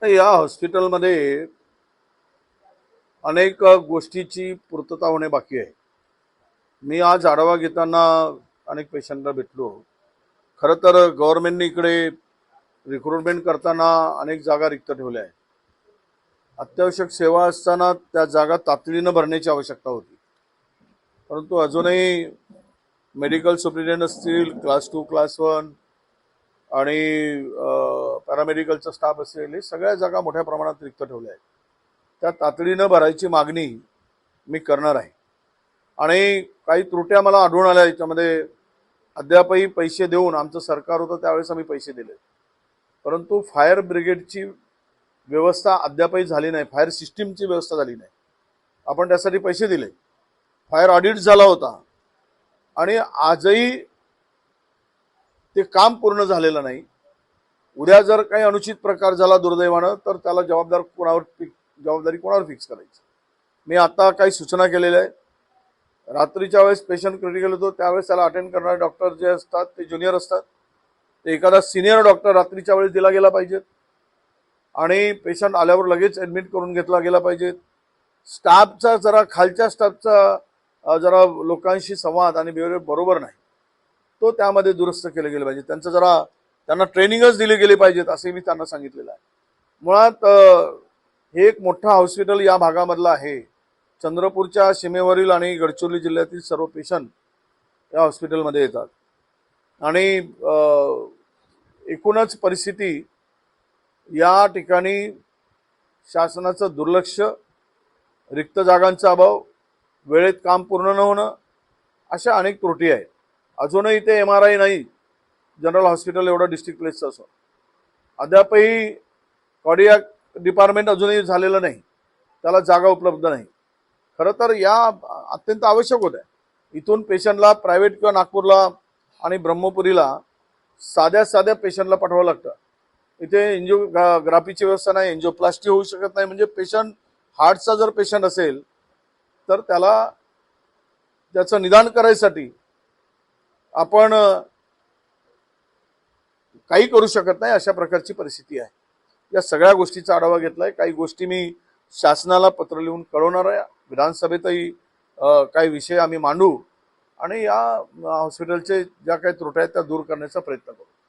या हॉस्पिटलमध्ये अनेक गोष्टीची पूर्तता होणे बाकी आहे. मी आज आढावा घेताना अनेक पेशंटला भेटलो. खरं तर गव्हर्नमेंटने इकडे रिक्रुटमेंट करताना अनेक जागा रिक्त ठेवल्या आहेत. अत्यावश्यक सेवा असताना त्या जागा तातडीनं भरण्याची आवश्यकता होती. परंतु अजूनही मेडिकल सुप्रिटेंडेंट असतील, क्लास 2, क्लास 1 आणि पॅरामेडिकलचा स्टाफ असेल, हे सगळ्या जागा मोठ्या प्रमाणात रिक्त ठेवल्या आहेत. त्या तातडीनं भरायची मागणी मी करणार आहे. आणि काही त्रुट्या मला आढळून आल्या याच्यामध्ये. अद्यापही पैसे देऊन, आमचं सरकार होतं त्यावेळेस आम्ही पैसे दिले, परंतु फायर ब्रिगेडची व्यवस्था अद्यापही झाली नाही, फायर सिस्टीमची व्यवस्था झाली नाही. आपण त्यासाठी पैसे दिले, फायर ऑडिट झाला होता आणि आजही ते काम पूर्ण झालेलं नाही. उद्या जर काही अनुचित प्रकार झाला दुर्दैवानं, तर त्याला जबाबदारी कोणावर फिक्स करायची. मी आता काही सूचना केलेल्या आहेत. रात्रीच्या वेळेस पेशंट क्रिटिकल होतो त्यावेळेस त्याला अटेंड करणारे डॉक्टर जे असतात ते ज्युनियर असतात, ते एखादा सिनियर डॉक्टर रात्रीच्या वेळेस दिला गेला पाहिजे आणि पेशंट आल्यावर लगेच ॲडमिट करून घेतला गेला पाहिजे. स्टाफचा जरा खालच्या स्टाफचा जरा लोकांशी संवाद आणि बिहेवियर बरोबर नाही, तो त्यामध्ये दुरुस्त केले गेले पाहिजे. त्यांना ट्रेनिंगच दिली गेली पाहिजेत असंही मी त्यांना सांगितलेलं आहे. मुळात हे एक मोठं हॉस्पिटल या भागामधलं आहे. चंद्रपूरच्या सीमेवरील आणि गडचिरोली जिल्ह्यातील सर्व पेशंट या हॉस्पिटलमध्ये येतात आणि एकूणच परिस्थिती या ठिकाणी शासनाचं दुर्लक्ष, रिक्त जागांचा अभाव, वेळेत काम पूर्ण न होणं, अशा अनेक त्रुटी आहेत. अजूनही ते MRI नाही, जनरल हॉस्पिटल एवढं डिस्ट्रिक्ट प्लेसचं असो. अद्यापही कार्डियाक डिपार्टमेंट अजूनही झालेलं नाही, त्याला जागा उपलब्ध नाही. खरं तर या अत्यंत आवश्यक होत्या. इथून पेशंटला प्रायव्हेट किंवा नागपूरला आणि ब्रह्मपुरीला साध्या पेशंटला पाठवावं लागतं. इथे एन्जिओग्राफीची व्यवस्था नाही, एन्जिओप्लास्टी होऊ शकत नाही. म्हणजे पेशंट, हार्टचा जर पेशंट असेल तर त्याचं निदान करायसाठी आपण काही करू शकत नाही, अशा प्रकारची परिस्थिती आहे. या सगळ्या गोष्टीचा आढावा घेतलाय. काही गोष्टी मी शासनाला पत्र लिहून कळवणार आहे. विधानसभेतही काही विषय आम्ही मांडू आणि या हॉस्पिटलचे ज्या काही त्रुटी आहेत त्या दूर करण्याचा प्रयत्न करू.